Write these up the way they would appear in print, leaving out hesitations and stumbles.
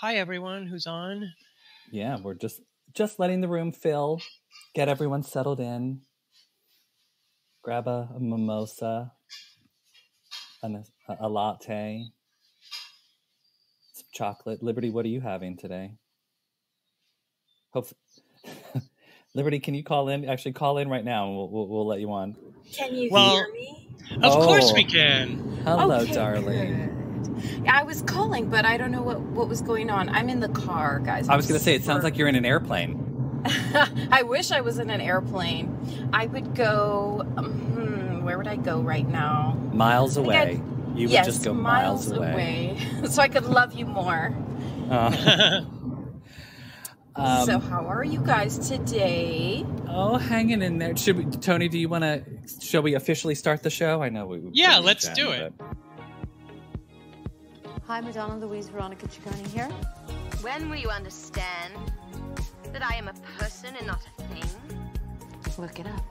Hi, everyone who's on. Yeah, we're just letting the room fill, get everyone settled in, grab a mimosa, a latte, some chocolate. Liberty, what are you having today? Liberty, can you call in? Actually, call in right now, and we'll let you on. Can you hear me? Of course we can. Hello, okay, darling. Good. I was calling, but I don't know what was going on. I'm in the car, guys. I was going to say, it sounds like you're in an airplane. I wish I was in an airplane. I would go, where would I go right now? Miles away. You would just go miles away. So I could love you more. So how are you guys today? Oh, hanging in there. Tony, do you want to, shall we officially start the show? I know we Yeah, let's do it. Hi, Madonna, Louise, Veronica Ciccone here. When will you understand that I am a person and not a thing? Look it up.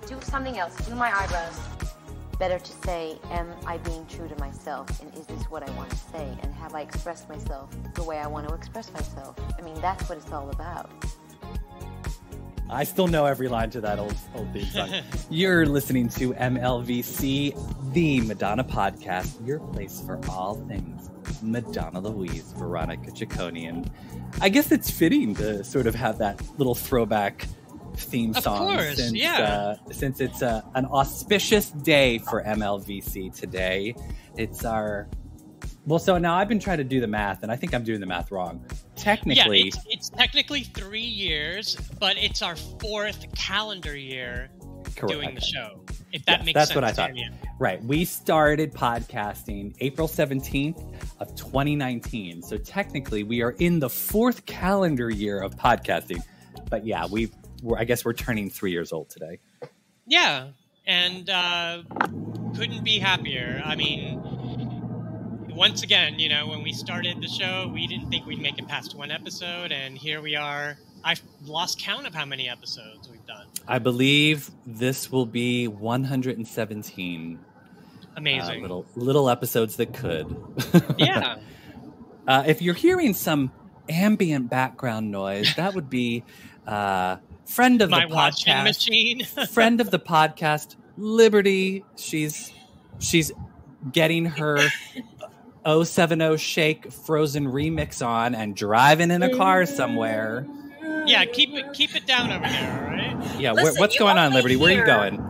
Do something else. Do my eyebrows. Better to say, am I being true to myself? And is this what I want to say? And have I expressed myself the way I want to express myself? I mean, that's what it's all about. I still know every line to that old theme song. You're listening to MLVC, the Madonna podcast, your place for all things Madonna, Louise, Veronica Ciccone. And I guess it's fitting to sort of have that little throwback theme song. Of course, since it's an auspicious day for MLVC today. It's our... Well, so now I've been trying to do the math, and I think I'm doing the math wrong. Technically... Yeah, it's technically 3 years, but it's our 4th calendar year doing the show. If that makes sense. That's what I thought. You. Right. We started podcasting April 17th of 2019. So technically, we are in the 4th calendar year of podcasting. But yeah, I guess we're turning 3 years old today. Yeah, and couldn't be happier. I mean, once again, when we started the show, we didn't think we'd make it past 1 episode, and here we are. I've lost count of how many episodes we've done. I believe this will be 117. Amazing. Little episodes that could. Yeah. If you're hearing some ambient background noise, that would be... friend of my the washing podcast, machine. friend of the podcast, Liberty. She's getting her 070 Shake Frozen remix on and driving in a car somewhere. Yeah, keep it down over there, all right? Yeah, Listen, what's going on, Liberty? Where are you going?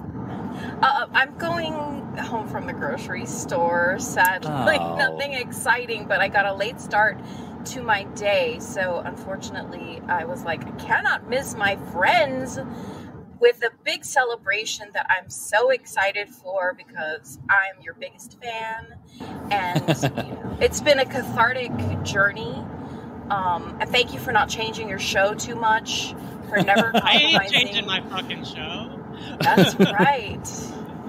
I'm going home from the grocery store, sadly. Nothing exciting, but I got a late start to my day, so unfortunately I was like, I cannot miss my friends with a big celebration that I'm so excited for because I'm your biggest fan, and it's been a cathartic journey, and thank you for not changing your show too much, for never compromising. I ain't changing my fucking show. That's right.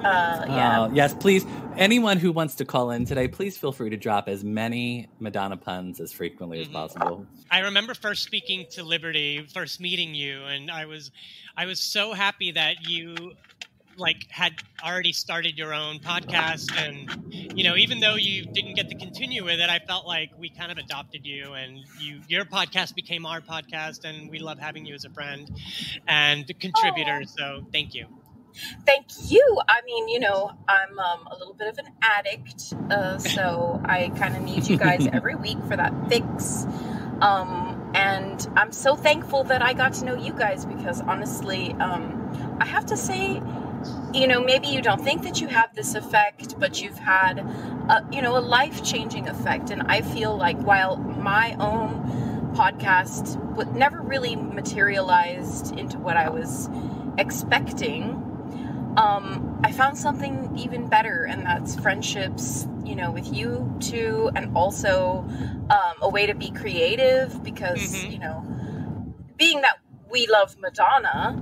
Yeah. Yes, please. Anyone who wants to call in today, please feel free to drop as many Madonna puns as frequently as possible. I remember first speaking to Liberty, first meeting you, and I was so happy that you had already started your own podcast, and even though you didn't get to continue with it, I felt like we kind of adopted you, and your podcast became our podcast, and we love having you as a friend and contributor. So thank you. Thank you. I mean, I'm a little bit of an addict, so I kind of need you guys every week for that fix. And I'm so thankful that I got to know you guys because honestly, I have to say, maybe you don't think that you have this effect, but you've had, a life-changing effect. And I feel like while my own podcast never really materialized into what I was expecting, I found something even better, and that's friendships, with you two, and also a way to be creative because, being that we love Madonna,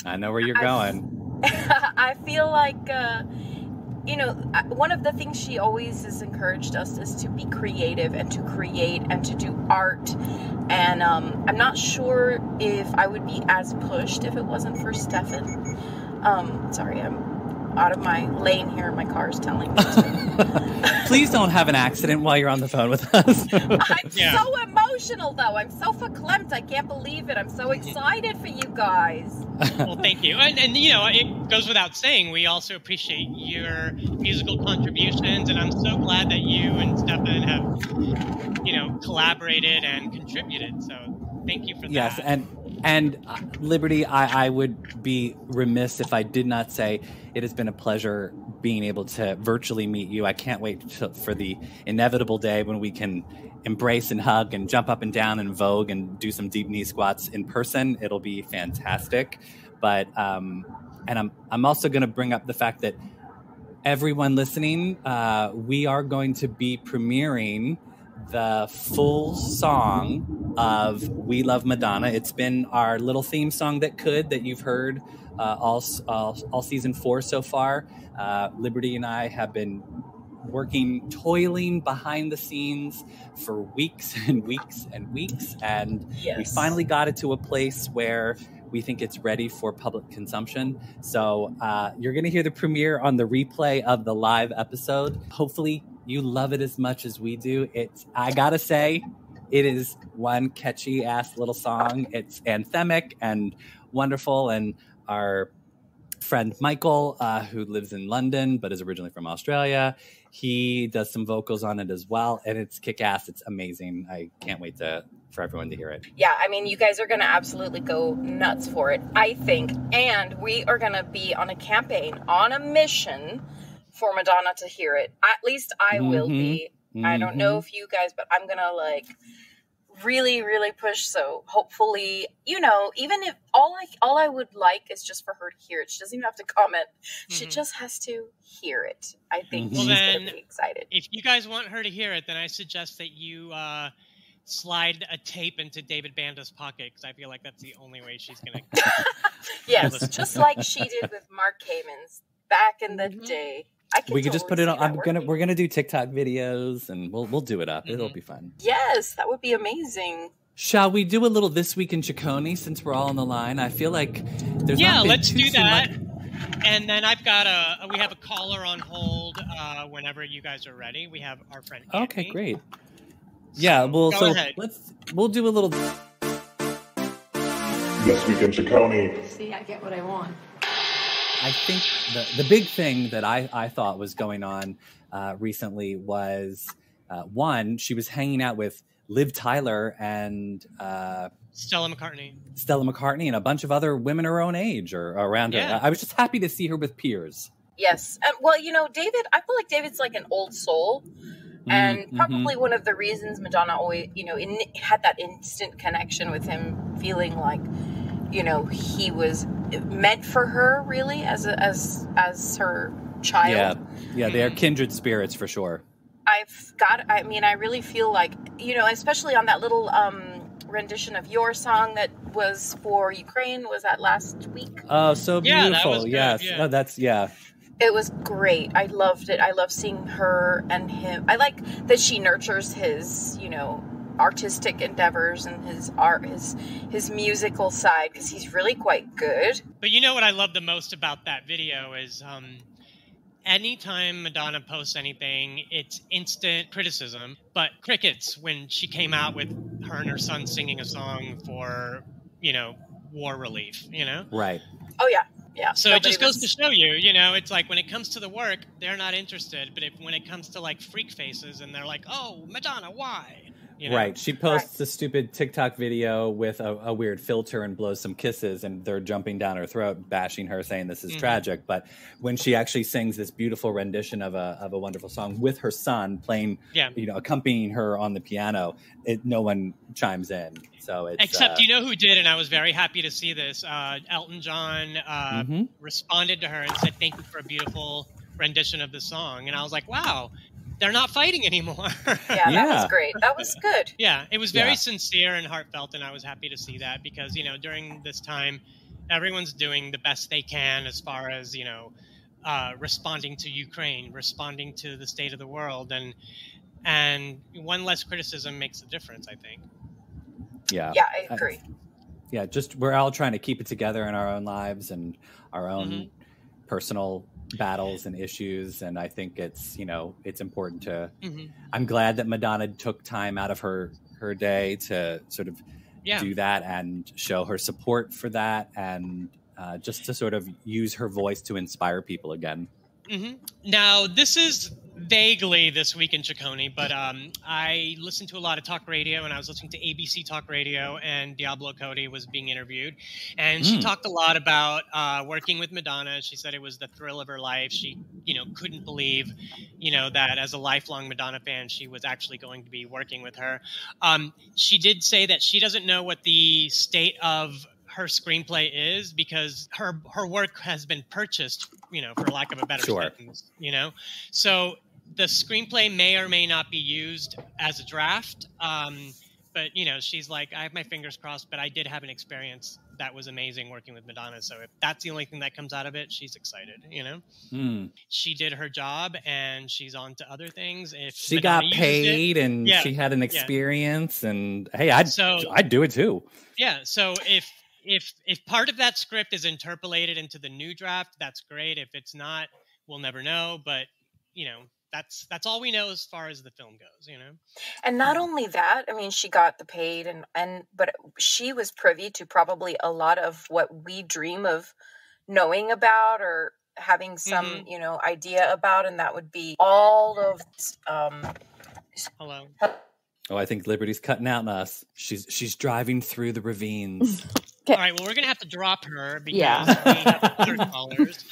I know where you're going. I feel like, one of the things she always has encouraged us is to be creative and to create and to do art. And I'm not sure if I would be as pushed if it wasn't for Stefan. Sorry, I'm out of my lane here. My car is telling me to. Please don't have an accident while you're on the phone with us. I'm so emotional, though. I'm so verklempt. I can't believe it. I'm so excited for you guys. Well, thank you. And you know, it goes without saying, we also appreciate your musical contributions, and I'm so glad that you and Stefan have, you know, collaborated and contributed. So thank you for that. Yes, and Liberty, I would be remiss if I did not say it has been a pleasure being able to virtually meet you. I can't wait for the inevitable day when we can embrace and hug and jump up and down and vogue and do some deep knee squats in person. It'll be fantastic. But and I'm also going to bring up the fact that everyone listening, we are going to be premiering the full song of We Love Madonna. It's been our little theme song that you've heard all season 4 so far. Liberty and I have been toiling behind the scenes for weeks and weeks and weeks, and we finally got it to a place where we think it's ready for public consumption. So you're going to hear the premiere on the replay of the live episode. Hopefully you love it as much as we do. I gotta say, it is one catchy ass little song. It's anthemic and wonderful. And our friend Michael, who lives in London but is originally from Australia, he does some vocals on it as well. And it's kick ass. It's amazing. I can't wait for everyone to hear it. Yeah, I mean, you guys are going to absolutely go nuts for it, I think. And we are going to be on a campaign, on a mission for Madonna to hear it. At least I will be. I don't know if you guys, but I'm going to like really, really push. So hopefully, you know, even if all I would like is just for her to hear it. She doesn't even have to comment. She just has to hear it. I think she's going to be excited. If you guys want her to hear it, then I suggest that you slide a tape into David Banda's pocket, because I feel like that's the only way she's going to. Yes, just like she did with Mark Kamen's back in the day. We could just put it on. We're gonna do TikTok videos, and we'll do it up. It'll be fun. Yes, that would be amazing. Shall we do a little This Week in Chicone since we're all on the line? I feel like there's let's do that. And then we have a caller on hold whenever you guys are ready. We have our friend Andy. Okay, great. Yeah, we'll do a little This Week in Chicone. See, I get what I want. I think the big thing that I thought was going on recently was, one, she was hanging out with Liv Tyler and Stella McCartney and a bunch of other women her own age or around her. I was just happy to see her with peers. Yes. Well, you know, David, I feel like David's like an old soul. And probably one of the reasons Madonna always, you know, had that instant connection with him, feeling like, you know, he was meant for her, really, as her child. Yeah, they are kindred spirits for sure. I really feel like, you know, especially on that little rendition of your song that was for Ukraine, was that last week? Oh, so beautiful. That was good, yes. Yeah. It was great. I loved it. I love seeing her and him. I like that she nurtures his, you know, artistic endeavors and his art, his musical side, because he's really quite good. But you know what I love the most about that video is anytime Madonna posts anything, it's instant criticism, but crickets when she came out with her and her son singing a song for, you know, war relief, you know? Right. Oh, yeah. Yeah. So it just goes to show you, you know, it's like when it comes to the work, they're not interested. But when it comes to like freak faces and they're like, oh, Madonna, why? You know? Right. She posts a stupid TikTok video with a weird filter and blows some kisses and they're jumping down her throat, bashing her, saying this is tragic. But when she actually sings this beautiful rendition of a wonderful song with her son playing, you know, accompanying her on the piano, no one chimes in. So it's, except you know who did, and I was very happy to see this. Elton John responded to her and said, "Thank you for a beautiful rendition of the song." And I was like, "Wow, they're not fighting anymore." That was great. That was good. Yeah, it was very sincere and heartfelt, and I was happy to see that because, you know, during this time, everyone's doing the best they can as far as, you know, responding to Ukraine, responding to the state of the world, and one less criticism makes a difference, I think. Yeah, I agree. Just we're all trying to keep it together in our own lives and our own personal battles and issues. And I think it's, it's important to, I'm glad that Madonna took time out of her day to sort of do that and show her support for that. And just to sort of use her voice to inspire people again. Now, this is vaguely this week in Ciccone, but I listened to a lot of talk radio, and I was listening to ABC Talk Radio, and Diablo Cody was being interviewed, and she talked a lot about working with Madonna. She said it was the thrill of her life. She, couldn't believe, that as a lifelong Madonna fan, she was actually going to be working with her. She did say that she doesn't know what the state of her screenplay is because her work has been purchased, for lack of a better sentence, So the screenplay may or may not be used as a draft. But, she's like, I have my fingers crossed, but I did have an experience that was amazing working with Madonna. So if that's the only thing that comes out of it, she's excited, She did her job and she's on to other things. If she got paid and she had an experience and hey, I'd do it too. Yeah. So if part of that script is interpolated into the new draft, that's great. If it's not, we'll never know. But, that's all we know as far as the film goes, And not only that, I mean, she got the paid but she was privy to probably a lot of what we dream of knowing about or having some, idea about. And that would be all of, Hello. Oh, I think Liberty's cutting out on us. She's driving through the ravines. All right, well, we're going to have to drop her because we have other callers.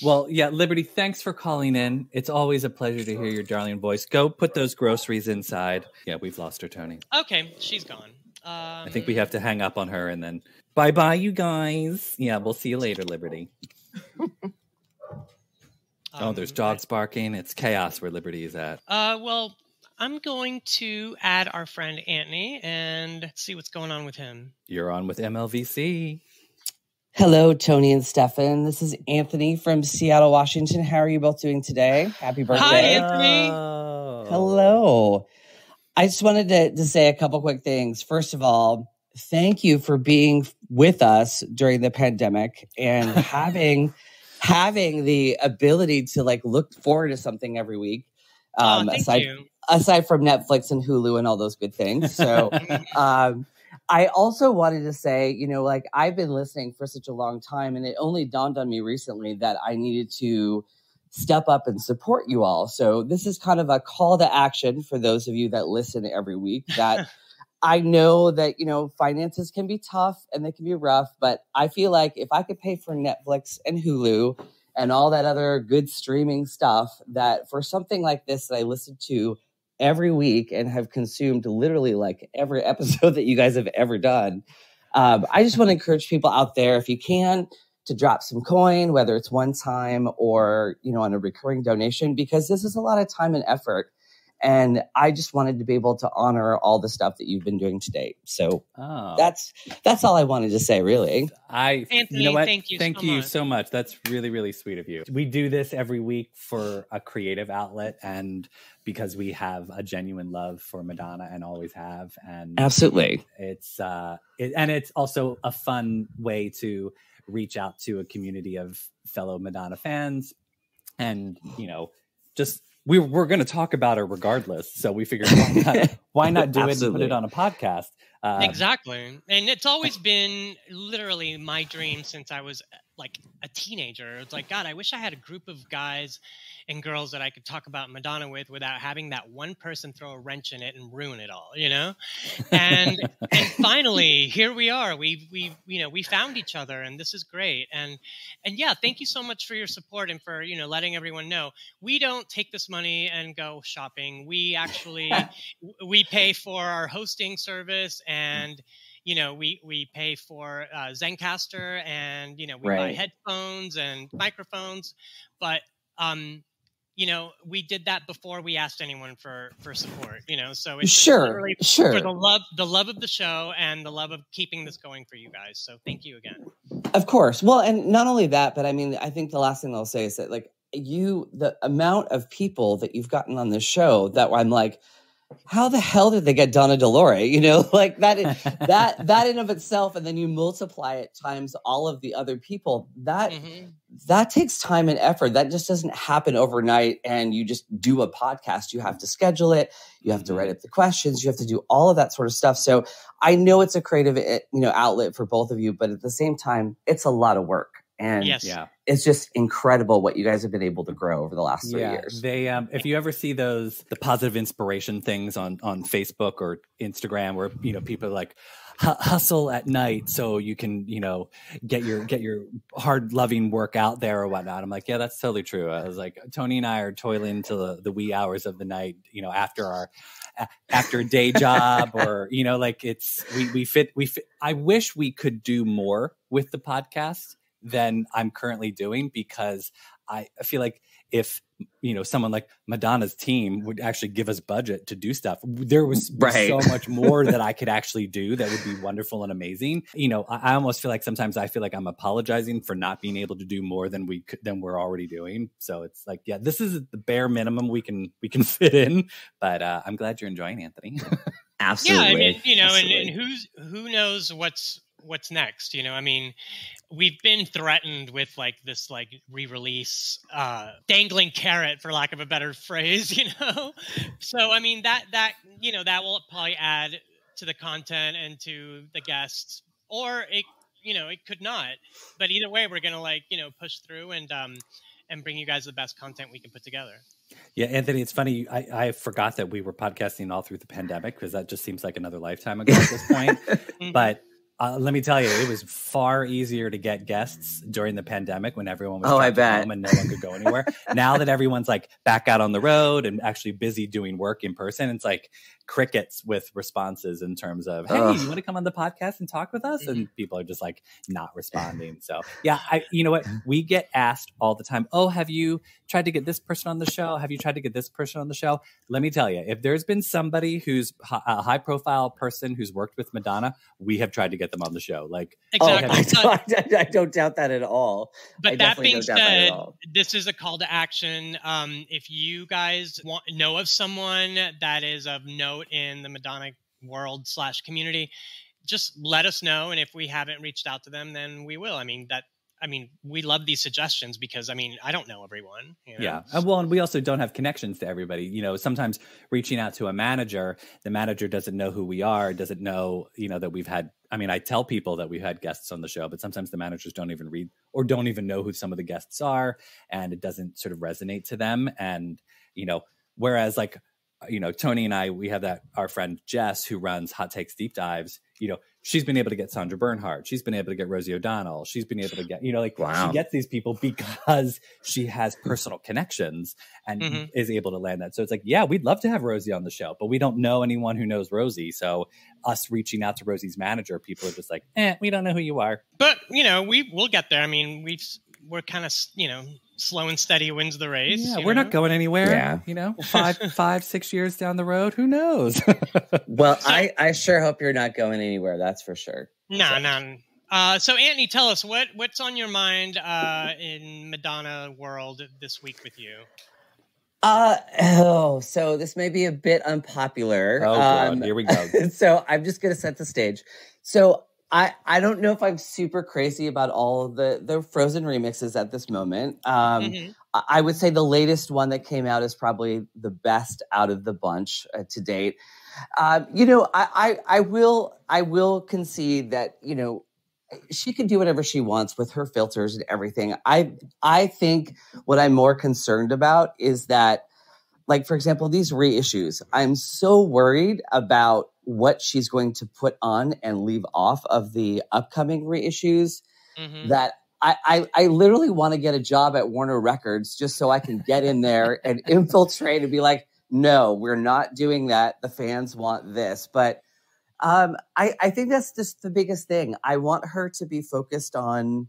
Well, Liberty, thanks for calling in. It's always a pleasure to hear your darling voice. Go put those groceries inside. Yeah, we've lost her, Tony. Okay, she's gone. I think we have to hang up on her and then bye-bye, you guys. Yeah, we'll see you later, Liberty. There's dogs barking. It's chaos where Liberty is at. Well, I'm going to add our friend Anthony and see what's going on with him. You're on with MLVC. Hello, Tony and Stefan. This is Anthony from Seattle, Washington. How are you both doing today? Happy birthday. Hi, Anthony. Hello. I just wanted to say a couple quick things. First of all, thank you for being with us during the pandemic and having the ability to look forward to something every week. Thank you. Aside from Netflix and Hulu and all those good things. So I also wanted to say, I've been listening for such a long time, and it only dawned on me recently that I needed to step up and support you all. So this is kind of a call to action for those of you that listen every week that I know that, finances can be tough and they can be rough, but I feel like if I could pay for Netflix and Hulu and all that other good streaming stuff, that for something like this that I listen to every week and have consumed literally every episode that you guys have ever done. I just want to encourage people out there, if you can, to drop some coin, whether it's one time or, on a recurring donation, because this is a lot of time and effort. And I just wanted to be able to honor all the stuff that you've been doing to date. So that's all I wanted to say, really. Anthony, you know what? Thank you so much. That's really, really sweet of you. We do this every week for a creative outlet and because we have a genuine love for Madonna and always have. And absolutely. It's it's also a fun way to reach out to a community of fellow Madonna fans and, just we're going to talk about her regardless. So we figured why not do it and put it on a podcast? Exactly. And it's always been literally my dream since I was a teenager. It's like, God, I wish I had a group of guys and girls that I could talk about Madonna with without having that one person throw a wrench in it and ruin it all, And finally, here we are. We found each other, and this is great. And yeah, thank you so much for your support and for letting everyone know we don't take this money and go shopping. We actually we pay for our hosting service and. We pay for Zencaster and, we buy headphones and microphones, but, we did that before we asked anyone for support, so it's literally for the love of the show and the love of keeping this going for you guys. So thank you again. Of course. Well, and not only that, but I mean, I think the last thing I'll say is that the amount of people that you've gotten on this show that I'm how the hell did they get Donna Delore? You know, like that in of itself, and then you multiply it times all of the other people. That takes time and effort. That just doesn't happen overnight. And you just do a podcast. You have to schedule it. You have to write up the questions. You have to do all of that sort of stuff. So I know it's a creative, outlet for both of you, but at the same time, it's a lot of work. And it's just incredible what you guys have been able to grow over the last 3 years. They, if you ever see the positive inspiration things on Facebook or Instagram, where people are like, hustle at night so you can get your hard loving work out there or whatnot. I'm like, yeah, that's totally true. I was like, Tony and I are toiling till the wee hours of the night, after a day job, or we fit. I wish we could do more with the podcast than I'm currently doing, because I feel like if someone like Madonna's team would actually give us budget to do stuff, there was so much more that I could actually do that would be wonderful and amazing. I almost feel like sometimes I feel like I'm apologizing for not being able to do more than we're already doing. So it's like, yeah, this is the bare minimum we can fit in. But I'm glad you're enjoying, Anthony. Absolutely. Yeah, I mean, and who knows what's next? We've been threatened with this re-release dangling carrot, for lack of a better phrase, So I mean that will probably add to the content and to the guests, or it could not. But either way, we're gonna push through and bring you guys the best content we can put together. Yeah, Anthony, it's funny. I forgot that we were podcasting all through the pandemic, because that just seems like another lifetime ago at this point. But let me tell you, it was far easier to get guests during the pandemic when everyone was home and no one could go anywhere. Now that everyone's back out on the road and actually busy doing work in person, it's like crickets with responses in terms of, hey, you want to come on the podcast and talk with us? And people are just not responding. So yeah, you know what? We get asked all the time, oh, have you tried to get this person on the show? Have you tried to get this person on the show? Let me tell you, if there's been somebody who's a high profile person who's worked with Madonna, we have tried to get them on the show. Exactly. I don't doubt that at all. But that being said, this is a call to action. If you guys know of someone that is of note in the Madonna world / community, just let us know. And if we haven't reached out to them, then we will. We love these suggestions, because I don't know everyone. Yeah. Well, and we also don't have connections to everybody. Sometimes reaching out to a manager, the manager doesn't know who we are, doesn't know, that we've had. I tell people that we've had guests on the show, but sometimes the managers don't even read or don't even know who some of the guests are, and it doesn't sort of resonate to them. And, whereas Tony and I, we have our friend Jess, who runs Hot Takes Deep Dives, she's been able to get Sandra Bernhardt. She's been able to get Rosie O'Donnell. She's been able to get, she gets these people because she has personal connections and is able to land that. So it's like, yeah, we'd love to have Rosie on the show, but we don't know anyone who knows Rosie. So us reaching out to Rosie's manager, people are just like, we don't know who you are. But, we'll get there. We're kind of, slow and steady wins the race. Yeah, we're not going anywhere. Yeah. 5-6 years down the road, who knows? Well, I sure hope you're not going anywhere. That's for sure. No. So Anthony, tell us what's on your mind in Madonna world this week with you. So this may be a bit unpopular. Oh, God, here we go. So I'm just going to set the stage. So I don't know if I'm super crazy about all of the Frozen remixes at this moment. I would say the latest one that came out is probably the best out of the bunch to date. I will concede that, she can do whatever she wants with her filters and everything. I think what I'm more concerned about is that, for example, these reissues, I'm so worried about what she's going to put on and leave off of the upcoming reissues that I literally want to get a job at Warner Records just so I can get in there and infiltrate and be like, no, we're not doing that. The fans want this. But I think that's just the biggest thing. I want her to be focused on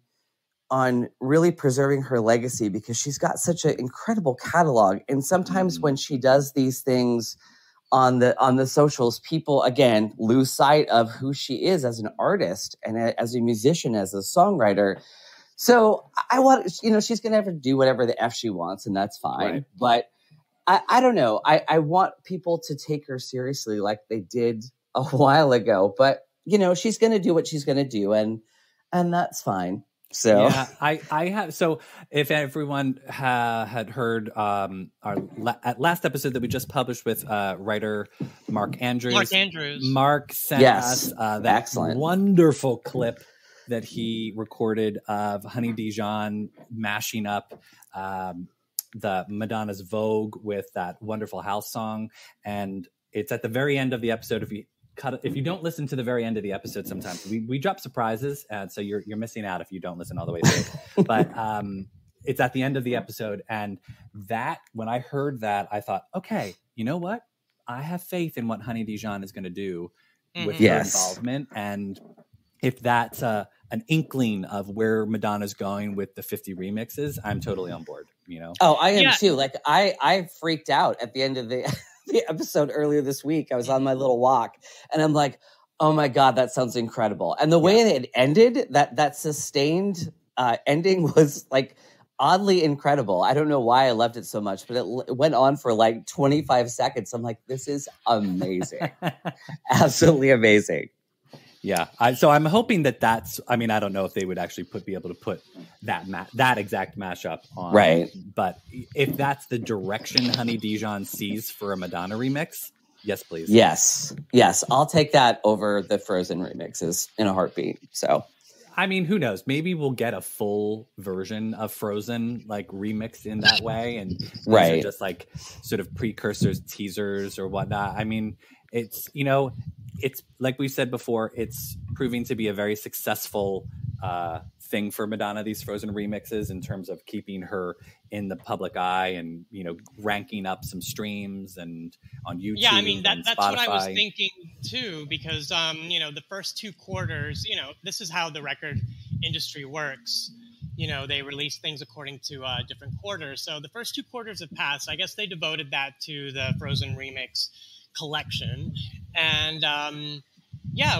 really preserving her legacy, because she's got such an incredible catalog. And sometimes when she does these things on the socials, people again lose sight of who she is as an artist and as a musician, as a songwriter. So I want, she's going to have to do whatever the F she wants, and that's fine. Right. But I don't know. I want people to take her seriously like they did a while ago, but you know, she's going to do what she's going to do, and that's fine. So yeah, I have. So if everyone had heard our last episode that we just published with writer Mark Andrews, Mark sent us that excellent, wonderful clip that he recorded of Honey Dijon mashing up the Madonna's Vogue with that wonderful house song, and it's at the very end of the episode. If you don't listen to the very end of the episode, sometimes we drop surprises, and so you're missing out if you don't listen all the way through. But it's at the end of the episode, and that when I heard that, I thought, okay, you know what? I have faith in what Honey Dijon is going to do with her involvement, and if that's an inkling of where Madonna's going with the 50 remixes, I'm totally on board. You know? Oh, I am too. Like I freaked out at the end of the episode earlier this week. I was on my little walk and I'm like, oh my God, that sounds incredible. And the way it ended, that sustained ending was like oddly incredible. I don't know why I loved it so much, but it went on for like 25 seconds. I'm like, this is amazing. Absolutely amazing. Yeah. So I'm hoping that's, I mean, I don't know if they would actually be able to put that exact mashup on. Right. But if that's the direction Honey Dijon sees for a Madonna remix, yes, please. Yes. I'll take that over the Frozen remixes in a heartbeat. So, I mean, who knows? Maybe we'll get a full version of Frozen, like remixed in that way. And these are just like sort of precursors, teasers or whatnot. I mean, it's, you know, it's like we said before, it's proving to be a very successful thing for Madonna, these Frozen remixes, in terms of keeping her in the public eye and, you know, ranking up some streams and on YouTube. Yeah, I mean, that's what I was thinking too, because, you know, the first 2 quarters, you know, this is how the record industry works. You know, they release things according to different quarters. So the first 2 quarters have passed. I guess they devoted that to the Frozen remix collection. And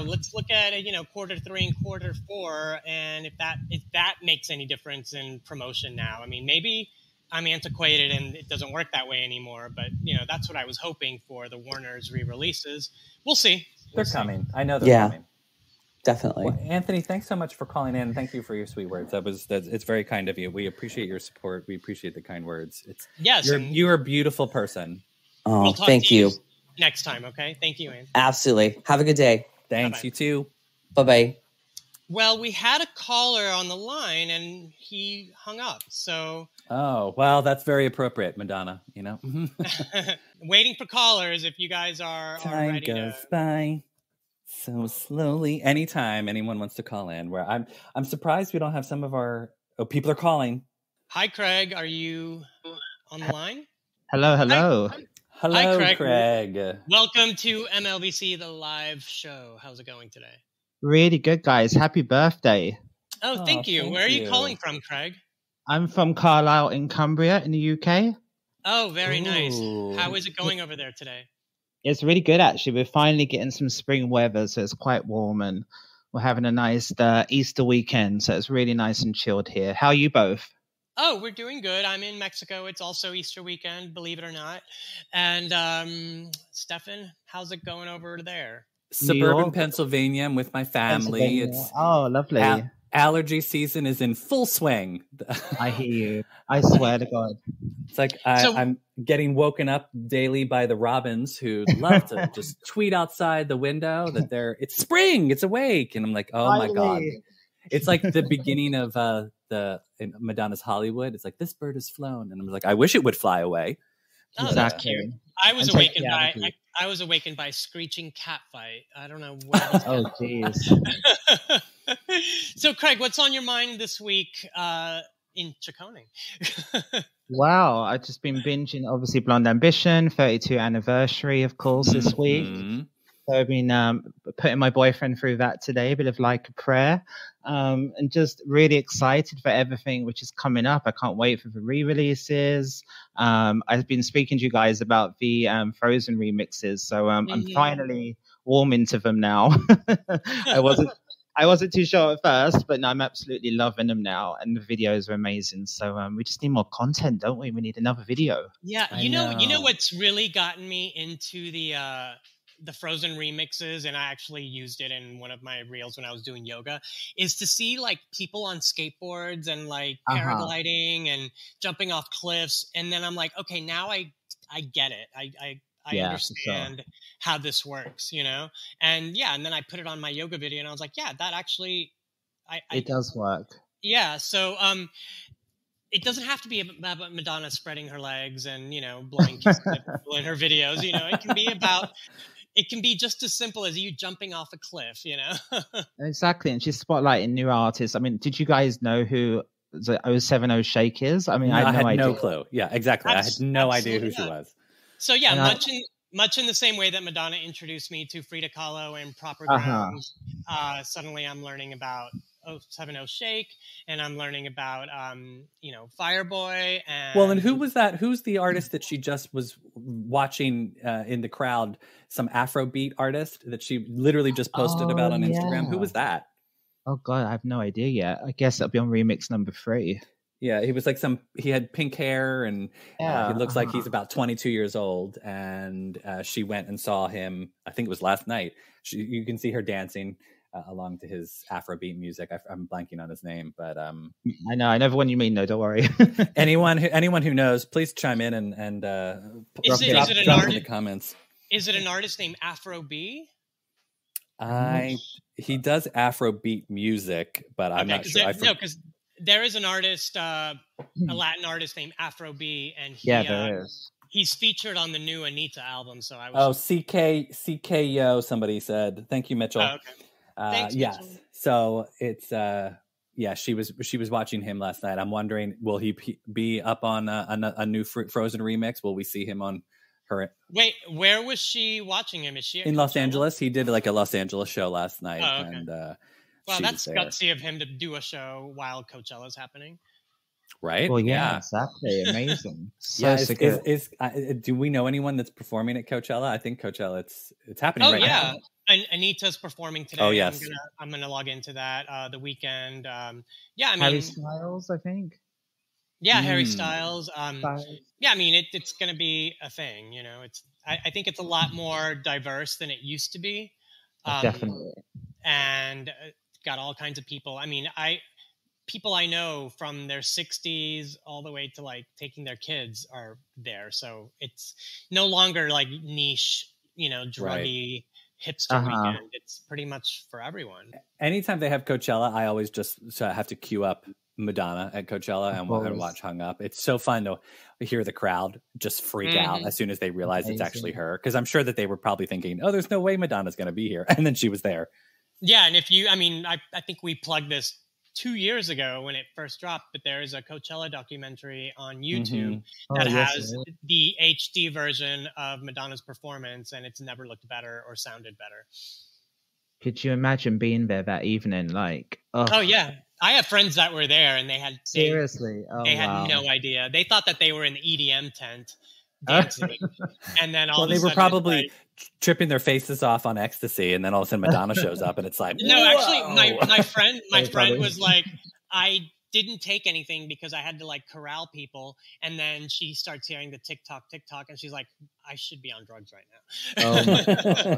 let's look at it, you know, quarter 3 and quarter 4, and if that makes any difference in promotion now. I mean, maybe I'm antiquated and it doesn't work that way anymore, but you know, that's what I was hoping for the Warner's re-releases. We'll see. They're coming. I know they're coming. Definitely. Well, Anthony, thanks so much for calling in. Thank you for your sweet words. It's very kind of you. We appreciate your support. We appreciate the kind words. You're a beautiful person. Oh, thank you. Next time, okay? Thank you, Anne. Absolutely. Have a good day. Thanks. Bye-bye. You too. Bye-bye. Well, we had a caller on the line and he hung up. So. Oh, well, that's very appropriate, Madonna. You know. Waiting for callers. If you guys are Time ready goes by so slowly. Anytime anyone wants to call in, where I'm surprised we don't have some of our people are calling. Hi, Craig. Are you on the line? Hello. Hi. Hello, Hi, Craig. Welcome to MLVC, the live show. How's it going today? Really good, guys. Happy birthday. Oh, thank you. Where are you calling from, Craig? I'm from Carlisle in Cumbria in the UK. Oh, very nice. How is it going over there today? It's really good, actually. We're finally getting some spring weather, so it's quite warm, and we're having a nice Easter weekend, so it's really nice and chilled here. How are you both? Oh, we're doing good. I'm in Mexico. It's also Easter weekend, believe it or not. And Stefan, how's it going over there? Suburban Pennsylvania. I'm with my family. It's lovely. Allergy season is in full swing. I hear you. I swear to God. It's like I'm getting woken up daily by the robins who love to just tweet outside the window that it's spring, it's awake. And I'm like, oh my God. It's like the beginning of in Madonna's Hollywood. It's like, this bird has flown. And I'm like, I wish it would fly away. Oh, exactly. I was awakened by screeching cat fight. I don't know what. Oh, jeez. So, Craig, what's on your mind this week in Chaconi? Wow, I've just been binging, obviously, Blonde Ambition, 32nd anniversary, of course, this week. So I've been putting my boyfriend through that today, a bit of like a prayer, and just really excited for everything which is coming up. I can't wait for the re-releases. I've been speaking to you guys about the Frozen remixes, so I'm finally warm into them now. I wasn't too sure at first, but no, I'm absolutely loving them now, and the videos are amazing. So we just need more content, don't we? We need another video. Yeah, you know what's really gotten me into the Frozen remixes, and I actually used it in one of my reels when I was doing yoga, is to see like people on skateboards and like paragliding and jumping off cliffs, and then I'm like, okay, now I get it. I understand how this works, you know? And and then I put it on my yoga video and I was like, yeah, that actually, it does work. Yeah. So, it doesn't have to be about Madonna spreading her legs and, you know, blowing kisses at people in her videos, you know, it can be just as simple as you jumping off a cliff, you know? Exactly. And she's spotlighting new artists. I mean, did you guys know who the 070 Shake is? I mean, no, I had no idea. No clue. Yeah, exactly. I had no idea who she was. So yeah, much in the same way that Madonna introduced me to Frida Kahlo and Proper Grounds, suddenly I'm learning about 070 Shake, and I'm learning about you know, Fireboy. And who was that? Who's the artist that she just was watching in the crowd? Some Afrobeat artist that she literally just posted about on Instagram. Who was that? Oh God, I have no idea yet. I guess that'll be on remix number 3. Yeah, he was like he had pink hair, and he looks like he's about 22 years old. And she went and saw him, I think it was last night. You can see her dancing along to his Afrobeat music. I'm blanking on his name, but I know. I know the one you mean, though. Don't worry. anyone who knows, please chime in and drop it in the comments. Is it an artist named Afro B? He does Afrobeat music, but I'm not sure. No, because there is an artist, a Latin artist named Afro B, and there is. He's featured on the new Anita album. So I was CKYO. Somebody said, "Thank you, Mitchell." Oh, okay. Thanks, yes. Mitchell. So it's she was watching him last night. I'm wondering, will he be up on a new Frozen remix? Will we see him on her? Wait, where was she watching him? Is she in Los Angeles? He did like a Los Angeles show last night. Oh, okay. And well, that's gutsy of him to do a show while Coachella's happening. Right? Well, yeah. Exactly. Amazing. Do we know anyone that's performing at Coachella? I think Coachella, it's happening right now. And Anita's performing today. Oh, yes. I'm gonna log into that the weekend. Harry Styles, I think. Yeah, Harry Styles. Yeah, I mean it's gonna be a thing. You know, I think it's a lot more diverse than it used to be. Definitely. And got all kinds of people. I mean, people I know from their 60s all the way to like taking their kids are there. So it's no longer like niche, you know, druggy hipster weekend. It's pretty much for everyone. Anytime they have Coachella, I always just have to queue up Madonna at Coachella and watch Hung Up. It's so fun to hear the crowd just freak out as soon as they realize it's actually her. Because I'm sure that they were probably thinking, oh, there's no way Madonna's going to be here. And then she was there. Yeah, and I think we plugged this 2 years ago when it first dropped, but there is a Coachella documentary on YouTube that has the HD version of Madonna's performance, and it's never looked better or sounded better. Could you imagine being there that evening? Like, oh yeah, I have friends that were there, and they had no idea. They thought that they were in the EDM tent dancing, and then they were probably tripping their faces off on ecstasy, and then all of a sudden Madonna shows up, and it's like, no, actually, my friend was like, I didn't take anything because I had to like corral people, and then she starts hearing the TikTok, and she's like, I should be on drugs right now.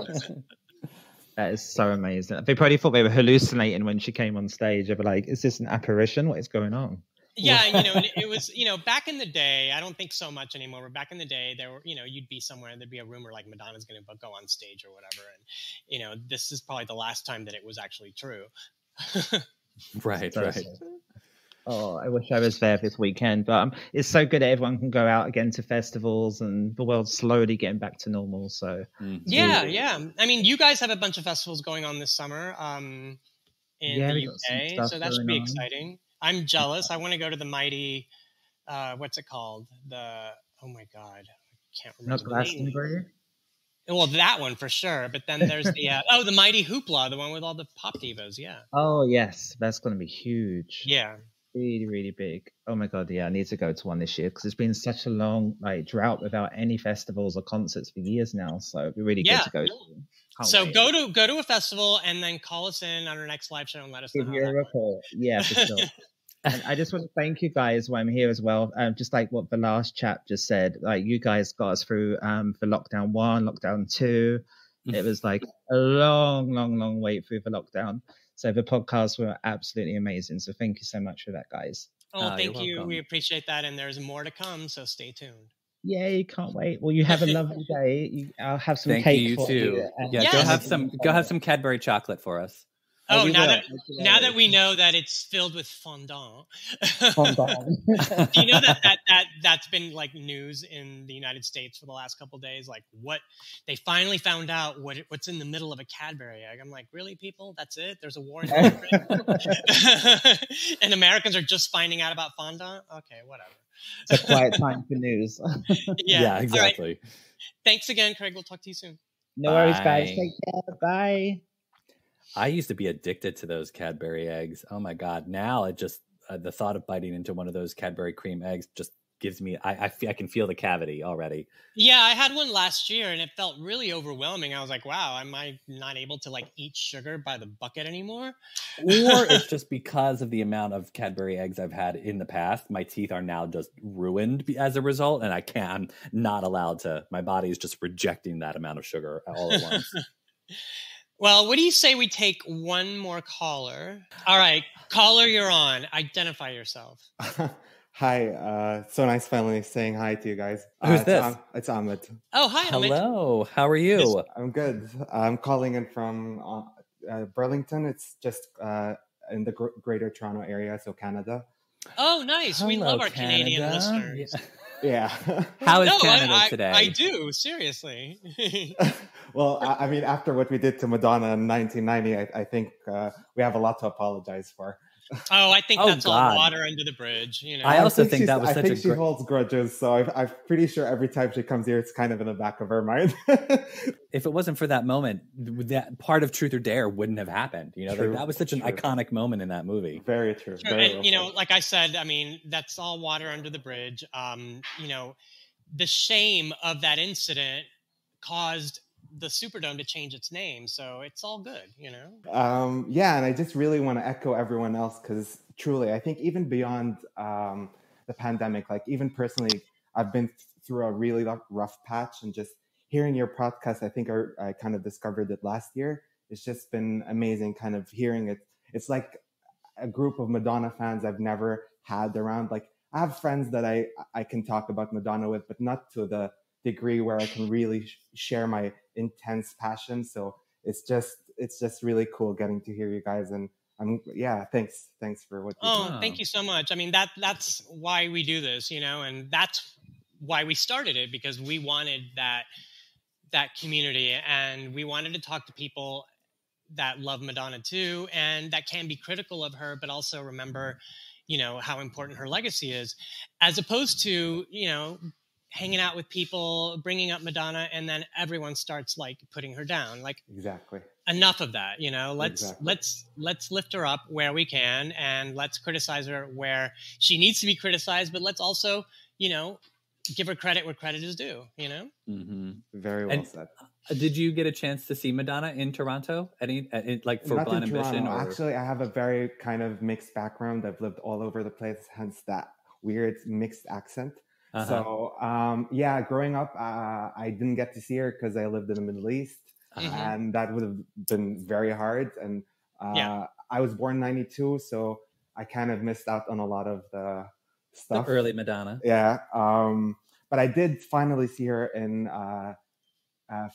That is so amazing. They probably thought they were hallucinating when she came on stage. They were like, is this an apparition? What is going on? Yeah, you know, it was, you know, back in the day, I don't think so much anymore, but back in the day, there were, you know, you'd be somewhere and there'd be a rumor like Madonna's going to go on stage or whatever. And, you know, this is probably the last time that it was actually true. Right. Oh, I wish I was there this weekend, but it's so good that everyone can go out again to festivals and the world's slowly getting back to normal. So yeah. I mean, you guys have a bunch of festivals going on this summer in the UK, so that should be exciting. I'm jealous. I want to go to the mighty, what's it called? Oh my God, I can't remember. Not Glastonbury? Well, that one for sure. But then there's the, the mighty Hoopla, the one with all the pop divas. Yeah. Oh, yes. That's going to be huge. Yeah. Really, really big. Oh my God. Yeah. I need to go to one this year because it's been such a long drought without any festivals or concerts for years now. So it'd be really good to go to. So go to a festival and then call us in on our next live show and let us know. Give you a report. Yeah, for sure. And I just want to thank you guys while I'm here as well. Just like what the last chap just said, like you guys got us through for lockdown 1, lockdown 2. It was like a long wait through the lockdown. So the podcasts were absolutely amazing. So thank you so much for that, guys. Oh, thank you. We appreciate that. And there's more to come. So stay tuned. Yay, can't wait. Well, you have a lovely day. I'll have some Thank cake you for too. you. Yeah, go have some Cadbury chocolate for us. Oh, now that we know that it's filled with fondant. Fondant. Do you know that's been like news in the United States for the last couple of days? Like what they finally found out what's in the middle of a Cadbury egg. I'm like, really, people? That's it? There's a war in Europe, and Americans are just finding out about fondant. Okay, whatever. It's a quiet time for news. Yeah, exactly. Right. Thanks again, Craig. We'll talk to you soon. No worries, guys. Take care. Bye. I used to be addicted to those Cadbury eggs. Oh my God. Now it just, the thought of biting into one of those Cadbury cream eggs just gives me, I can feel the cavity already. Yeah, I had one last year and it felt really overwhelming. I was like, wow, am I not able to like eat sugar by the bucket anymore? Or it's just because of the amount of Cadbury eggs I've had in the past. My teeth are now just ruined as a result. And I'm not allowed to, my body is just rejecting that amount of sugar all at once. Well, what do you say we take one more caller? All right, caller, you're on. Identify yourself. Hi, so nice finally saying hi to you guys. Who's this? It's Ahmed. Oh, hi, Ahmed. Hello, how are you? I'm good. I'm calling in from Burlington. It's just in the greater Toronto area, so Canada. Oh, nice. We love our Canada. Canadian listeners. Yeah. How is Canada today? I do, seriously. Well, I mean, after what we did to Madonna in 1990, I think we have a lot to apologize for. Oh, I think that's all water under the bridge. You know, I also think that was such a. I think she holds grudges, so I'm pretty sure every time she comes here, it's kind of in the back of her mind. If it wasn't for that moment, that part of Truth or Dare wouldn't have happened. You know, like, that was such an iconic moment in that movie. Very true. Very and you know, like I said, I mean, that's all water under the bridge. You know, the shame of that incident caused the Superdome to change its name, so it's all good, you know. Yeah, and I just really want to echo everyone else because truly, I think even beyond the pandemic, like even personally, I've been through a really rough patch, and just hearing your podcast, I think I kind of discovered it last year. It's just been amazing, kind of hearing it. It's like a group of Madonna fans I've never had around. Like I have friends that I can talk about Madonna with, but not to the degree where I can really share my intense passion. So it's just really cool getting to hear you guys, and thanks for what you do. Thank you so much. I mean, that's why we do this, you know, and that's why we started it, because we wanted that community, and we wanted to talk to people that love Madonna too, and that can be critical of her, but also remember, you know, how important her legacy is, as opposed to, you know, hanging out with people, bringing up Madonna, and then everyone starts like putting her down. Like, exactly. Enough of that, you know. Let's lift her up where we can, and let's criticize her where she needs to be criticized. But let's also, you know, give her credit where credit is due. You know. Mm-hmm. Very well said. Did you get a chance to see Madonna in Toronto? Like for Not Blind in Ambition? Toronto. Or... Actually, I have a very kind of mixed background. I've lived all over the place, hence that weird mixed accent. Uh-huh. So, growing up, I didn't get to see her because I lived in the Middle East, and that would have been very hard. And I was born in 92, so I kind of missed out on a lot of the stuff. The early Madonna. Yeah. But I did finally see her in,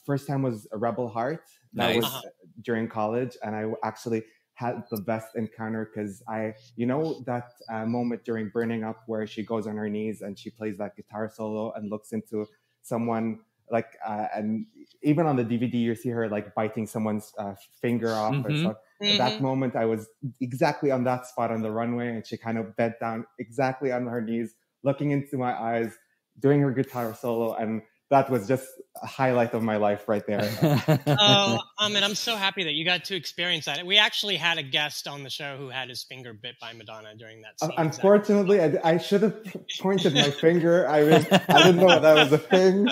first time was a Rebel Heart. That was during college, and I actually had the best encounter because that moment during Burning Up where she goes on her knees and she plays that guitar solo and looks into someone like, and even on the DVD you see her like biting someone's finger off or stuff. That moment I was exactly on that spot on the runway, and she kind of bent down exactly on her knees, looking into my eyes, doing her guitar solo, and that was just a highlight of my life right there. And I'm so happy that you got to experience that. We actually had a guest on the show who had his finger bit by Madonna during that scene. Unfortunately, I should have pointed my finger. I didn't know that was a thing.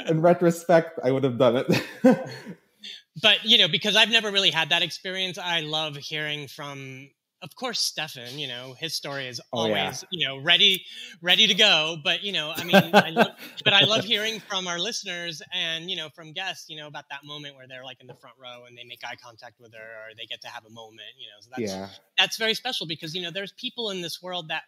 In retrospect, I would have done it. but because I've never really had that experience, I love hearing from, of course, Stefan. His story is always ready to go. But I love hearing from our listeners and from guests about that moment where they're like in the front row and they make eye contact with her, or they get to have a moment. So that's very special, because there's people in this world that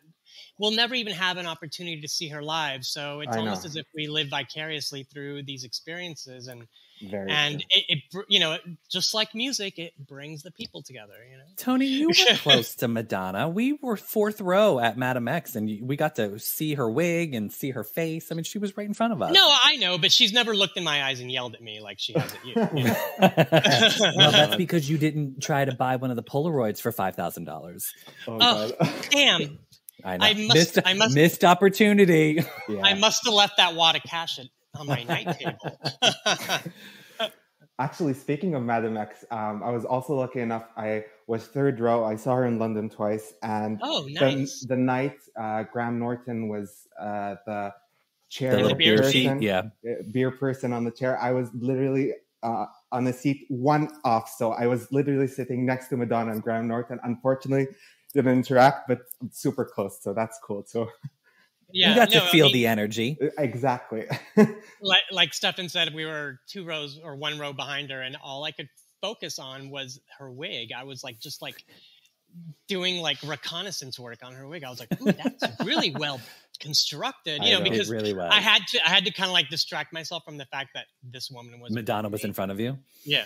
will never even have an opportunity to see her live. So it's almost as if we live vicariously through these experiences, and it just like music, it brings the people together. Tony, you were close to Madonna. We were fourth row at Madame X, and we got to see her wig and see her face. I mean, she was right in front of us. No, I know, but she's never looked in my eyes and yelled at me like she has at you. Well, that's because you didn't try to buy one of the Polaroids for $5,000. Oh, damn. I know. Missed opportunity. Yeah. I must have left that wad of cash on my night table. Actually, speaking of Madame X, I was also lucky enough. I was third row. I saw her in London twice, and nice. the night Graham Norton was the chair, the beer person, beer person on the chair. I was literally on the seat one off, so I was literally sitting next to Madonna and Graham Norton. Unfortunately, didn't interact, but super close, so that's cool. So. Yeah, you got to feel the energy. Exactly. like Stefan said, we were 2 rows or 1 row behind her, and all I could focus on was her wig. I was doing reconnaissance work on her wig. I was like, ooh, that's really well constructed. Because really well. I had to kind of distract myself from the fact that this woman was Madonna was in front of you. Yeah.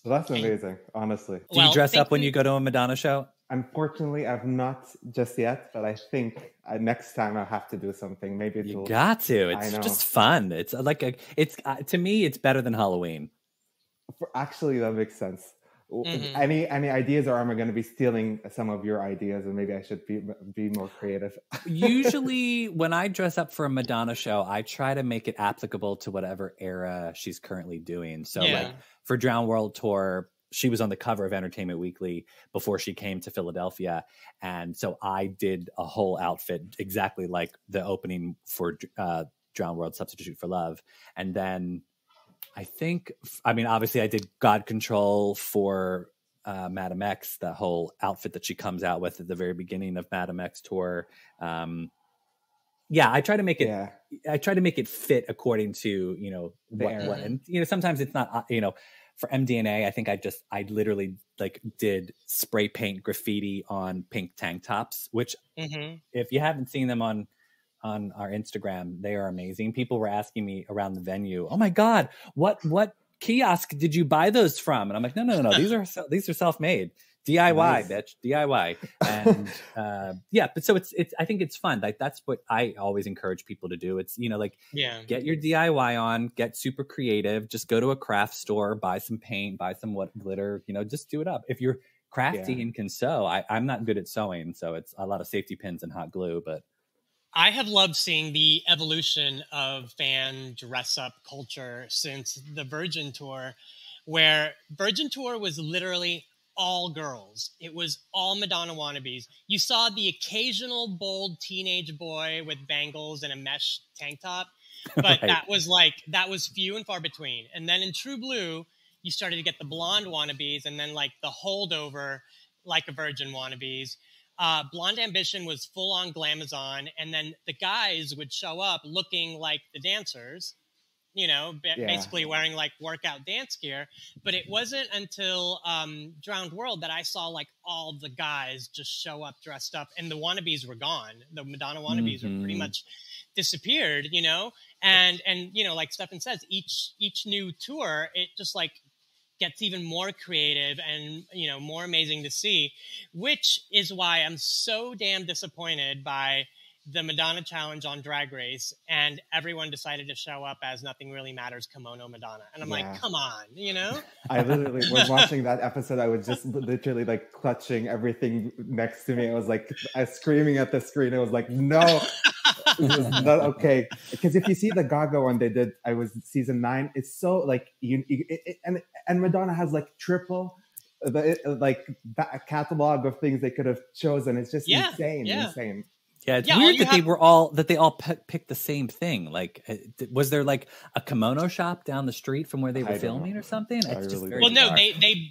So that's amazing, honestly. Do you dress up when you go to a Madonna show? Unfortunately, I've not just yet, but I think next time I'll have to do something. Maybe you got to. It's just fun. It's to me, it's better than Halloween. Actually, that makes sense. Mm-hmm. Any ideas, or am I going to be stealing some of your ideas, and maybe I should be more creative? Usually, when I dress up for a Madonna show, I try to make it applicable to whatever era she's currently doing. So, for Drowned World Tour, she was on the cover of Entertainment Weekly before she came to Philadelphia. And so I did a whole outfit exactly like the opening for Drowned World Substitute for Love. And then obviously I did God Control for Madame X, the whole outfit that she comes out with at the very beginning of Madame X tour. I try to make it, I try to make it fit according to, what, and, sometimes it's not, for MDNA, I think I literally did spray paint graffiti on pink tank tops, which if you haven't seen them on our Instagram, they are amazing. People were asking me around the venue, "Oh my God, what kiosk did you buy those from?" And I'm like, no, these are self-made. DIY, nice. Bitch, DIY. And but so it's I think it's fun. That's what I always encourage people to do. It's get your DIY on, get super creative, just go to a craft store, buy some paint, buy some glitter, just do it up. If you're crafty and can sew, I'm not good at sewing, so it's a lot of safety pins and hot glue, but I have loved seeing the evolution of fan dress up culture since the Virgin Tour, where Virgin Tour was literally all girls. It was all Madonna wannabes. You saw the occasional bold teenage boy with bangles and a mesh tank top, but that was few and far between. And then in True Blue, you started to get the blonde wannabes, and then the holdover Like a Virgin wannabes. Blonde Ambition was full on glamazon, and then the guys would show up looking like the dancers, basically wearing workout dance gear. But it wasn't until Drowned World that I saw all the guys just show up dressed up, and the wannabes were gone. The Madonna wannabes were pretty much disappeared, and like Stefan says, each new tour, it just gets even more creative and, more amazing to see, which is why I'm so damn disappointed by the Madonna Challenge on Drag Race, and everyone decided to show up as Nothing Really Matters Kimono Madonna. And I'm like, come on, I literally, when watching that episode, I was just literally clutching everything next to me. I was I was screaming at the screen. I was like, no, this is not okay. Because if you see the Gaga one they did, I was season 9. It's so and Madonna has triple the catalog of things they could have chosen. It's just insane. Yeah, it's Yeah, all weird you that they all picked the same thing. Like, was there like a kimono shop down the street from where they were filming or something? It's just very well, no, bizarre.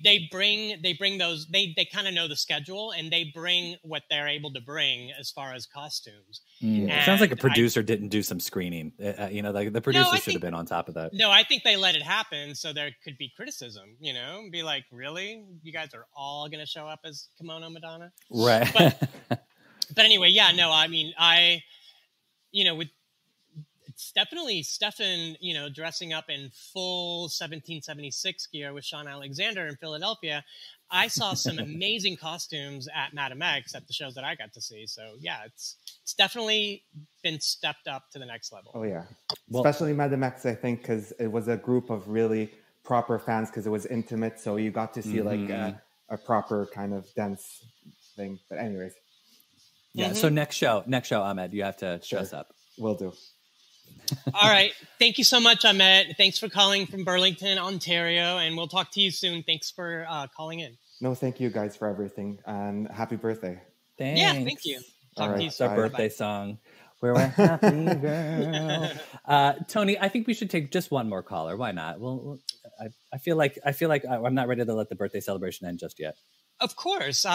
they bring those. They kind of know the schedule, and they bring what they're able to bring as far as costumes. It sounds like a producer didn't do some screening. Like the producer should have been on top of that. No, I think they let it happen so there could be criticism. Be like, really, you guys are all going to show up as Kimono Madonna, right? But anyway, yeah, no, I mean, it's definitely Stefan, dressing up in full 1776 gear with Sean Alexander in Philadelphia. I saw some amazing costumes at Madam X at the shows that I got to see. So yeah, it's definitely been stepped up to the next level. Oh yeah, especially Madam X, I think, because it was a group of really proper fans because it was intimate. So you got to see like a proper kind of dance thing. But anyways. Yeah. So next show, Ahmed, you have to dress up. Will do. All right. Thank you so much, Ahmed. Thanks for calling from Burlington, Ontario, and we'll talk to you soon. Thanks for calling in. No, thank you guys for everything, and happy birthday. Thanks. Yeah, thank you. Talk to you soon. It's our birthday song. We're a happy girl. Tony, I think we should take just one more caller. Why not? Well, I feel like I'm not ready to let the birthday celebration end just yet. Of course.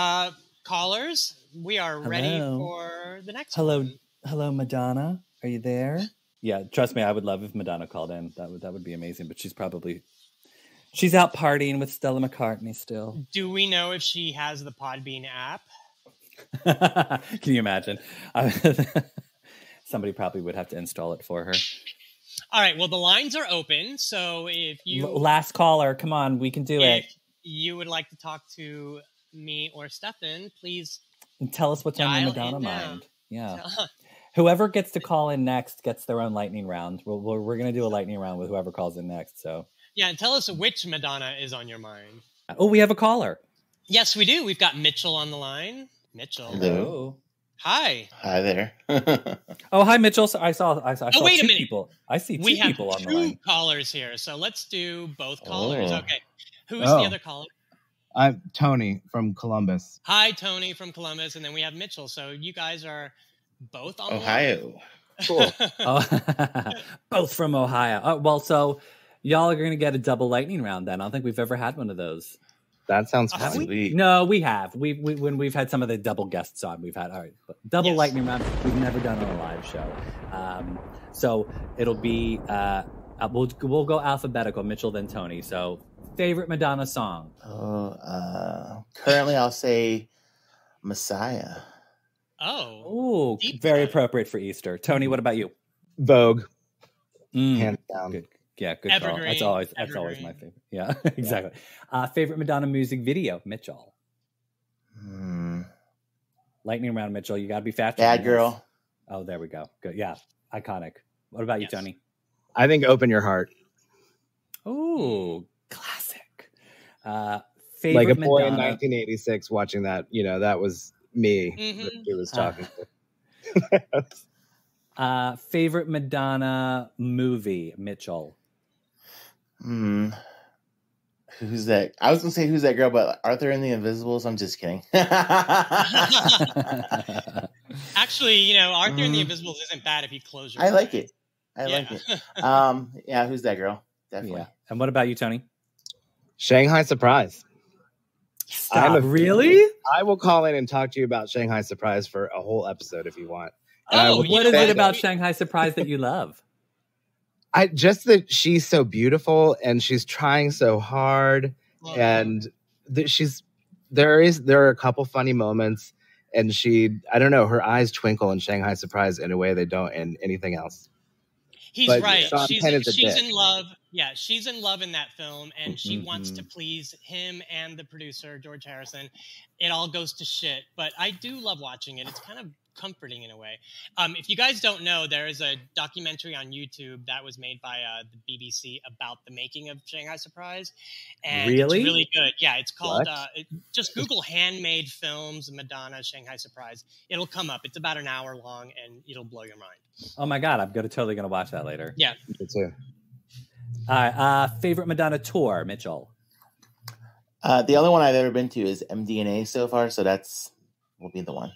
Callers, we are ready for the next one. Hello, Madonna. Are you there? Yeah, trust me, I would love if Madonna called in. That would be amazing. But she's out partying with Stella McCartney still. Do we know if she has the Podbean app? Can you imagine? Somebody probably would have to install it for her. All right. Well, the lines are open. So if you last caller, come on, we can do it. If you would like to talk to me or Stefan, please tell us what's on your Madonna mind. Yeah. Whoever gets to call in next gets their own lightning round. We're going to do a lightning round with whoever calls in next. So yeah, and tell us which Madonna is on your mind. Oh, we have a caller. Yes, we do. We've got Mitchell on the line. Mitchell. Hello. Hi. Hi there. Oh, hi, Mitchell. So I saw wait two a minute. people. I see two people on the line. We have two callers here, so let's do both callers. Okay. Who is the other caller? I'm Tony from Columbus. Hi, Tony from Columbus. And then we have Mitchell. So you guys are both on Ohio. Cool. Both from Ohio. Oh, well, so y'all are going to get a double lightning round then. I don't think we've ever had one of those. That sounds fun. No, we have. When we've had some of the double guests on, we've had double lightning round. We've never done on a live show. So it'll be we'll go alphabetical. Mitchell, then Tony. So favorite Madonna song? Currently, I'll say Messiah. Oh, very appropriate for Easter. Tony, what about you? Vogue, hands down. Good. Yeah, good call. That's always my favorite. Yeah, exactly. Favorite Madonna music video, Mitchell. Lightning round, Mitchell. You got to be fast. Bad Girl. Oh, there we go. Good. Yeah, iconic. What about you, Tony? I think Open Your Heart. Oh, classic. Favorite like a boy Madonna. In 1986 watching that. That was me that he was talking to. Favorite Madonna movie, Mitchell. Who's that? I was gonna say who's that girl, but Arthur and the Invisibles. I'm just kidding. Actually, Arthur and the Invisibles isn't bad if you close your eyes. I like it. Yeah, who's that girl? Definitely. Yeah. And what about you, Tony? Shanghai Surprise. Really? I will call in and talk to you about Shanghai Surprise for a whole episode if you want. What is it about Shanghai Surprise that you love? Just that she's so beautiful and she's trying so hard, and there are a couple funny moments, and I don't know, her eyes twinkle in Shanghai Surprise in a way they don't in anything else. He's right. She's in love. Yeah, she's in love in that film, and she wants to please him and the producer, George Harrison. It all goes to shit, but I do love watching it. It's kind of comforting in a way. If you guys don't know, there is a documentary on YouTube that was made by the BBC about the making of Shanghai Surprise, and it's really good. Yeah, it's called just Google handmade films Madonna Shanghai Surprise. It'll come up. It's about an hour long, and it'll blow your mind. Oh my god, I'm totally gonna watch that later. Yeah, me too. All right, favorite Madonna tour, Mitchell. The only one I've ever been to is MDNA so far, so will be the one.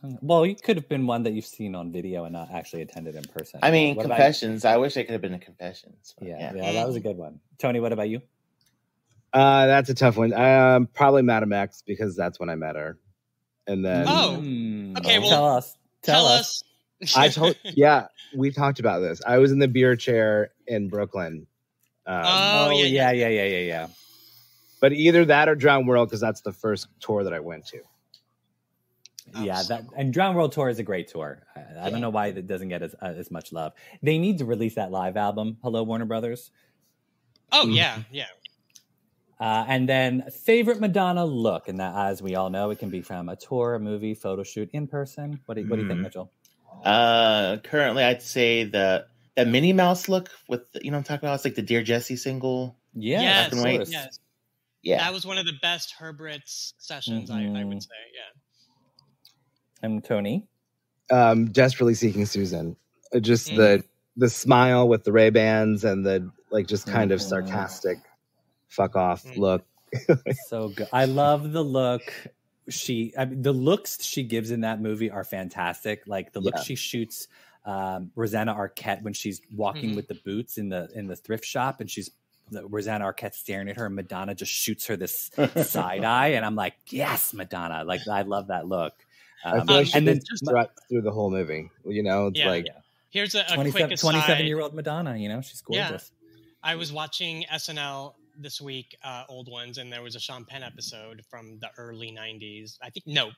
Well, you could have been one that you've seen on video and not actually attended in person. I mean, Confessions. I wish I could have been in Confessions. Yeah, that was a good one. Tony, what about you? That's a tough one. Probably Madam X, because that's when I met her. And then okay, well, tell us. We talked about this. I was in the beer chair in Brooklyn. Yeah. But either that or Drown World, because that's the first tour that I went to. Yeah, and Drown World Tour is a great tour. I don't know why it doesn't get as much love. They need to release that live album. Hello, Warner Brothers. Oh yeah. And then favorite Madonna look, and that, as we all know, it can be from a tour, a movie, photo shoot, in person. What do you think, Mitchell? Currently, I'd say the Minnie Mouse look with I'm talking about. It's like the Dear Jessie single. Yes. Yeah, that was one of the best Herbert's sessions. I would say. Yeah. And Tony, Desperately Seeking Susan. Just the smile with the Ray-Bans and the just kind of sarcastic fuck off look. So good. I love the look. The looks she gives in that movie are fantastic. Like the look she shoots Rosanna Arquette when she's walking with the boots in the thrift shop, and Rosanna Arquette staring at her, and Madonna just shoots her this side eye, and I'm like, yes, Madonna. Like I love that look. I feel like she just through the whole movie. Here's a 27-year-old Madonna. She's gorgeous. Yeah. I was watching SNL this week, old ones, and there was a Sean Penn episode from the early 90s.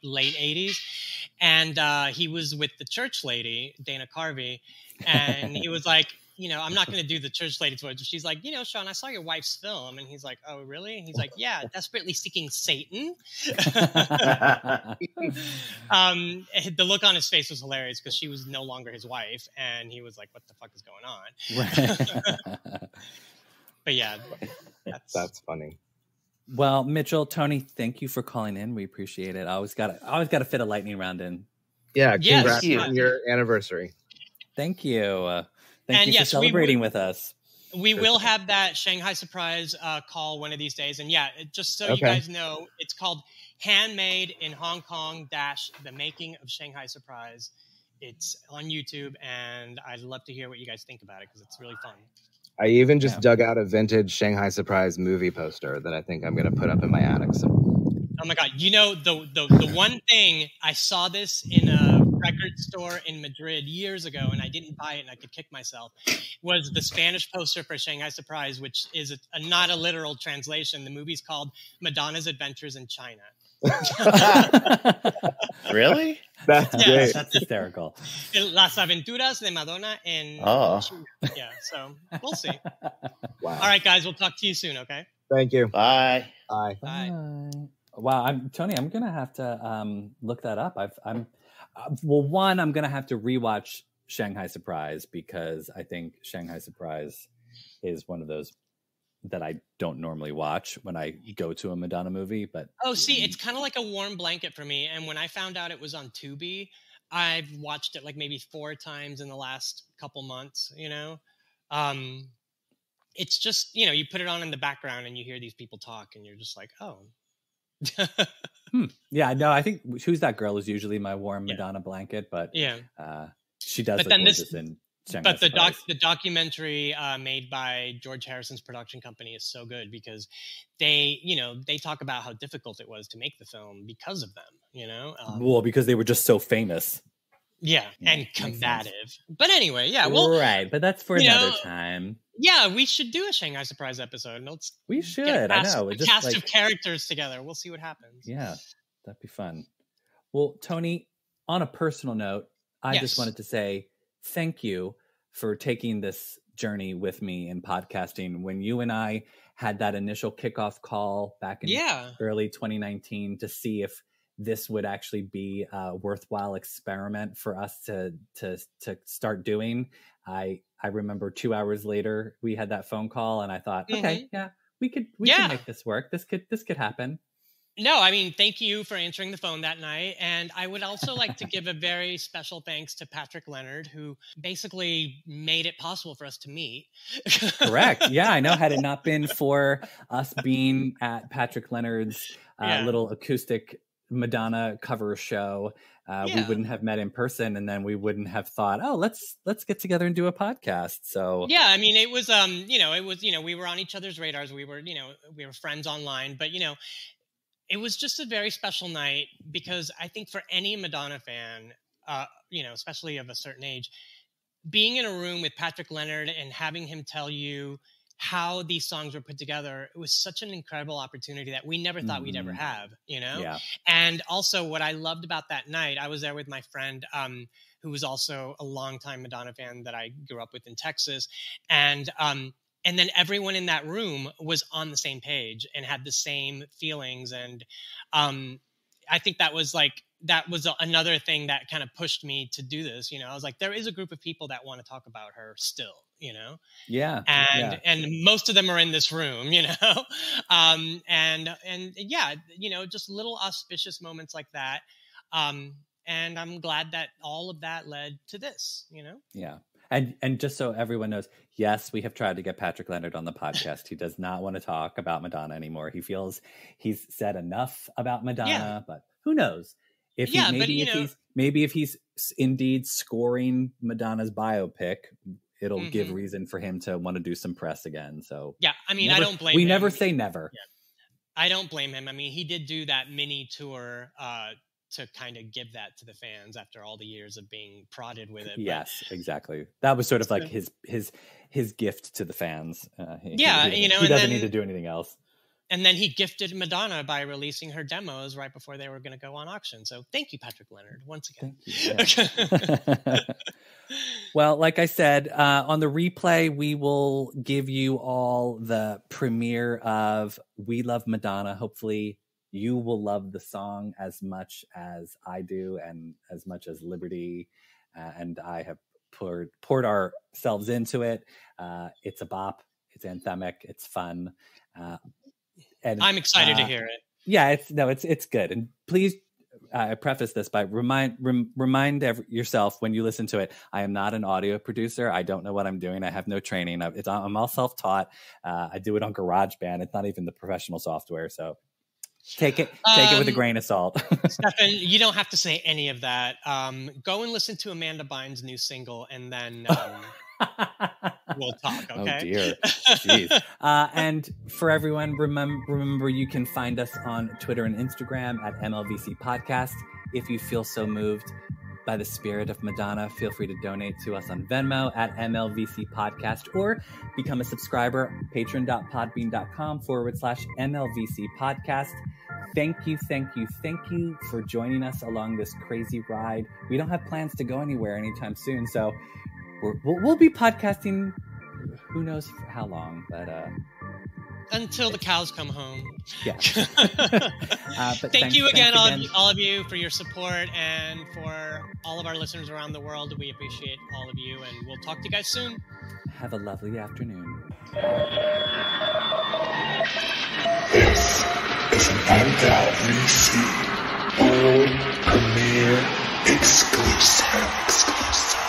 Late 80s. And he was with the church lady, Dana Carvey, and he was like, I'm not going to do the church lady's words. She's like, Sean, I saw your wife's film. And he's like, oh, really? And he's like, yeah, Desperately Seeking Satan. The look on his face was hilarious because she was no longer his wife. And he was like, what the fuck is going on? Right. But yeah, that's funny. Well, Mitchell, Tony, thank you for calling in. We appreciate it. I always got to fit a lightning round in. Yeah, congrats on your anniversary. Thank you. Thank you for celebrating with us. We will have that Shanghai Surprise call one of these days. And just so you guys know, it's called Handmade in Hong Kong - The Making of Shanghai Surprise. It's on YouTube, and I'd love to hear what you guys think about it because it's really fun. I even just dug out a vintage Shanghai Surprise movie poster that I think I'm going to put up in my attic. So. Oh my God. The one thing, I saw this in a record store in Madrid years ago, and I didn't buy it and I could kick myself, was the Spanish poster for Shanghai Surprise, which is not a literal translation. The movie's called Madonna's Adventures in China. Really? That's great. That's hysterical. Las Aventuras de Madonna in China. Yeah, so we'll see. Wow. All right, guys, we'll talk to you soon, okay? Thank you. Bye. Bye. Wow, Tony, I'm gonna have to look that up. I'm gonna have to rewatch Shanghai Surprise because I think Shanghai Surprise is one of those that I don't normally watch when I go to a Madonna movie. But it's kind of like a warm blanket for me. And when I found out it was on Tubi, I've watched it like maybe 4 times in the last couple months. It's just you put it on in the background and you hear these people talk, and you're just like, oh. Yeah, no, I think Who's That Girl is usually my warm Madonna blanket, but she does look gorgeous in Shanghai But the documentary made by George Harrison's production company is so good because they talk about how difficult it was to make the film because of them, well, because they were just so famous. Yeah, and combative. But anyway, right, but that's for another time. Yeah, we should do a Shanghai Surprise episode. We should. I know. A cast of characters together. We'll see what happens. Yeah, that'd be fun. Well, Tony, on a personal note, I just wanted to say thank you for taking this journey with me in podcasting. When you and I had that initial kickoff call back in early 2019 to see if this would actually be a worthwhile experiment for us to start doing. I remember 2 hours later we had that phone call, and I thought, okay, we can make this work. This could happen. No, I mean, thank you for answering the phone that night. And I would also like to give a very special thanks to Patrick Leonard, who basically made it possible for us to meet. Correct. Yeah, I know. Had it not been for us being at Patrick Leonard's little acoustic Madonna cover show, we wouldn't have met in person, and then we wouldn't have thought, oh, let's get together and do a podcast. So yeah, I mean, it was we were on each other's radars. We were friends online, but it was just a very special night because I think for any Madonna fan, especially of a certain age, being in a room with Patrick Leonard and having him tell you how these songs were put together, it was such an incredible opportunity that we never thought we'd ever have, Yeah. And also what I loved about that night, I was there with my friend, who was also a longtime Madonna fan that I grew up with in Texas. And then everyone in that room was on the same page and had the same feelings. And I think that was another thing that kind of pushed me to do this. I was like, there is a group of people that want to talk about her still, Yeah. And most of them are in this room, just little auspicious moments like that. And I'm glad that all of that led to this, Yeah. And just so everyone knows, yes, we have tried to get Patrick Leonard on the podcast. He does not want to talk about Madonna anymore. He feels he's said enough about Madonna, but who knows? If he's indeed scoring Madonna's biopic, it'll give reason for him to want to do some press again. So yeah, I mean, I don't blame him. We never say never. Yeah. I don't blame him. I mean, he did do that mini tour to kind of give that to the fans after all the years of being prodded with it. Yes, exactly. That was sort of like his gift to the fans. He doesn't need to do anything else. And then he gifted Madonna by releasing her demos right before they were going to go on auction. So thank you, Patrick Leonard, once again. Yeah. Well, like I said, on the replay, we will give you all the premiere of We Love Madonna. Hopefully you will love the song as much as I do and as much as Liberty and I have poured ourselves into it. It's a bop. It's anthemic. It's fun. And I'm excited to hear it. Yeah, it's good. And please preface this by remind yourself when you listen to it. I am not an audio producer. I don't know what I'm doing. I have no training. I'm all self-taught. I do it on GarageBand. It's not even the professional software. So take it with a grain of salt. Stefan, you don't have to say any of that. Go and listen to Amanda Bynes' new single, and then we'll talk. Okay. Oh dear. Jeez. And for everyone, remember you can find us on Twitter and Instagram at MLVC Podcast. If you feel so moved by the spirit of Madonna, feel free to donate to us on Venmo at MLVC Podcast or become a subscriber, patreon.podbean.com/MLVC Podcast. Thank you for joining us along this crazy ride. We don't have plans to go anywhere anytime soon, so we'll be podcasting who knows for how long, but until the cows come home. Yeah. But thank you again, all of you, for your support, and for all of our listeners around the world. We appreciate all of you, and we'll talk to you guys soon. Have a lovely afternoon. This is an MLVC World Premiere exclusive.